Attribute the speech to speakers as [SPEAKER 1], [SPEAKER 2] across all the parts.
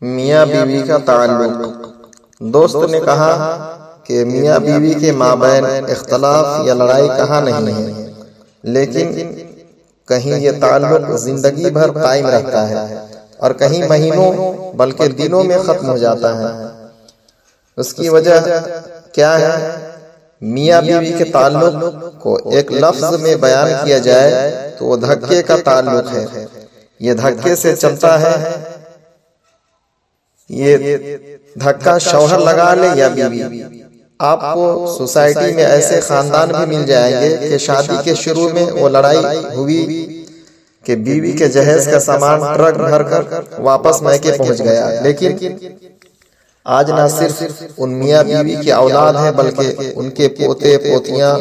[SPEAKER 1] میاں بیوی کا تعلق۔ دوست نے کہا کہ میاں بیوی کے مابین اختلاف یا لڑائی کہاں نہیں ہے، لیکن کہیں یہ تعلق زندگی بھر قائم رہتا ہے اور کہیں مہینوں بلکہ دنوں میں ختم ہو جاتا ہے۔ اس کی وجہ کیا ہے؟ میاں بیوی کے تعلق کو ایک لفظ میں بیان کیا جائے تو وہ دھکے کا تعلق ہے۔ یہ دھکے سے چلتا ہے، یہ دھکا شوہر لگا لے یا بیوی۔ آپ کو سوسائٹی میں ایسے خاندان بھی مل جائیں گے کہ شادی کے شروع میں وہ لڑائی ہوئی کہ بیوی کے جہیز کا سامان ٹرک بھر کر واپس میکے پہنچ گیا، لیکن آج نہ صرف ان میاں بیوی کی اولاد ہے بلکہ ان کے پوتے پوتیاں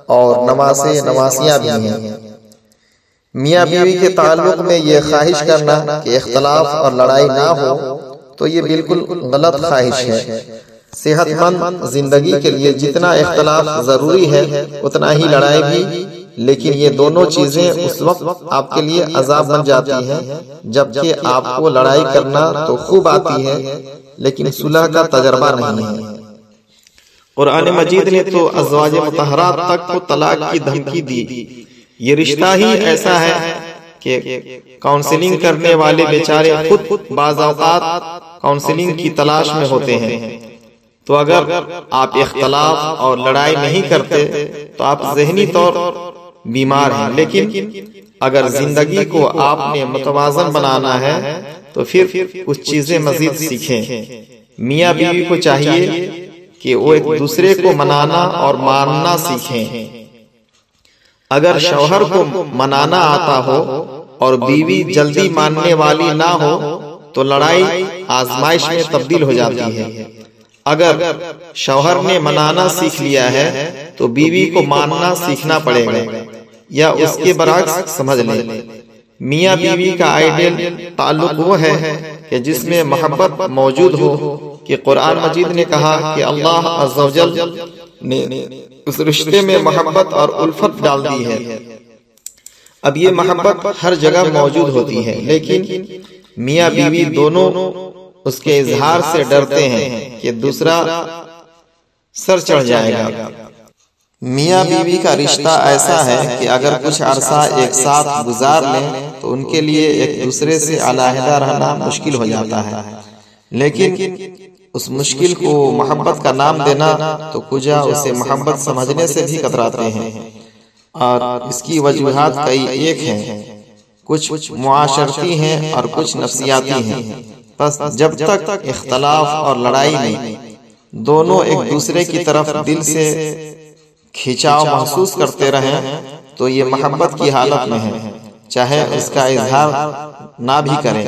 [SPEAKER 1] اور نواسے نواسیاں بھی ہیں۔ میاں بیوی کے تعلق میں یہ خواہش کرنا کہ اختلاف اور لڑائی نہ ہو تو یہ بالکل غلط خواہش ہے۔ صحت مند زندگی کے لیے جتنا اختلاف ضروری ہے اتنا ہی لڑائی بھی، لیکن یہ دونوں چیزیں اس وقت آپ کے لیے عذاب بن جاتی ہیں جبکہ آپ کو لڑائی کرنا تو خوب آتی ہے لیکن صلح کا تجربہ نہیں ہے۔
[SPEAKER 2] قرآن مجید نے تو ازواج مطہرات تک کو طلاق کی دھمکی دی۔ یہ رشتہ ہی ایسا ہے کہ کاؤنسلنگ کرنے والے بیچارے خود بعض اوقات کاؤنسلنگ کی تلاش میں ہوتے ہیں۔ تو اگر آپ اختلاف اور لڑائی نہیں کرتے تو آپ ذہنی طور بیمار ہیں، لیکن اگر زندگی کو آپ نے متوازن بنانا ہے تو پھر کچھ چیزیں مزید سیکھیں۔ میاں بیوی کو چاہیے کہ وہ ایک دوسرے کو منانا اور ماننا سیکھیں۔ اگر شوہر کو منانا آتا ہو اور بیوی جلدی ماننے والی نہ ہو تو لڑائی آزمائش میں تبدیل ہو جاتی ہے۔ اگر شوہر نے منانا سیکھ لیا ہے تو بیوی کو ماننا سیکھنا پڑے گا، یا اس کے برعکس سمجھ لیں۔ میاں بیوی کا آئیڈیل تعلق وہ ہے کہ جس میں محبت موجود ہو، کہ قرآن مجید نے کہا کہ اللہ عز و جل نے اس رشتے میں محبت اور الفت ڈال دی ہے۔ اب یہ محبت ہر جگہ موجود ہوتی ہے، لیکن میاں بیوی دونوں اس کے اظہار سے ڈرتے ہیں کہ دوسرا سر چڑھ جائے گا۔
[SPEAKER 1] میاں بیوی کا رشتہ ایسا ہے کہ اگر کچھ عرصہ ایک ساتھ گزار لیں تو ان کے لیے ایک دوسرے سے علیحدہ رہنا مشکل ہو جاتا ہے، لیکن اس مشکل کو محبت کا نام دینا تو کجا اسے محبت سمجھنے سے بھی کتراتے ہیں، اور اس کی وجوہات کئی ایک ہیں۔ کچھ معاشرتی ہیں اور کچھ نفسیاتی ہیں۔ بس جب تک اختلاف اور لڑائی میں دونوں ایک دوسرے کی طرف دل سے کھینچاؤ محسوس کرتے رہیں تو یہ محبت کی حالت میں ہے، چاہے اس کا اظہار نہ بھی کریں۔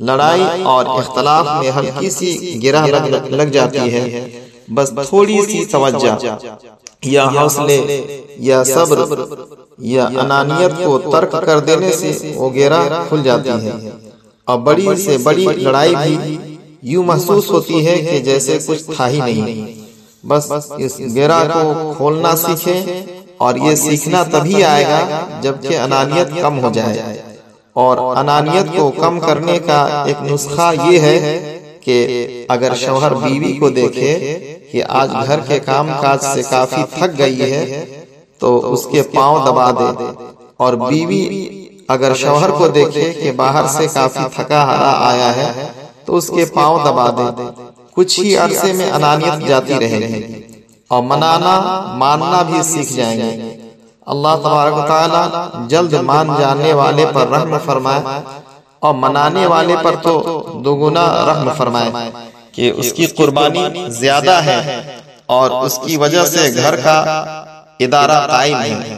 [SPEAKER 1] لڑائی اور اختلاف میں ہلکی سی گرہ لگ جاتی ہے، بس تھوڑی سی توجہ یا حوصلے یا صبر یا انانیت کو ترک کر دینے سے وہ گرہ کھل جاتی ہے، اور بڑی سے بڑی لڑائی بھی یوں محسوس ہوتی ہے کہ جیسے کچھ تھا ہی نہیں۔ بس اس گرہ کو کھولنا سیکھیں، اور یہ سیکھنا تبھی آئے گا جبکہ انانیت کم ہو جائے۔ اور انانیت کو کم کرنے کا ایک نسخہ یہ ہے کہ اگر شوہر بیوی کو دیکھے کہ آج گھر کے کام کاج سے کافی تھک گئی ہے تو اس کے پاؤں دبا دے، اور بیوی اگر شوہر کو دیکھے کہ باہر سے کافی تھکا ہارا آیا ہے تو اس کے پاؤں دبا دے۔ کچھ ہی عرصے میں انانیت جاتی رہے گی اور منانا ماننا بھی سیکھ جائیں گے۔ اللہ تبارک و تعالی جلد مان جانے والے پر رحم فرمائے اور منانے والے پر تو دوگنا رحم فرمائے، کہ اس کی قربانی زیادہ ہے اور اس کی وجہ سے گھر کا ادارہ قائم ہے۔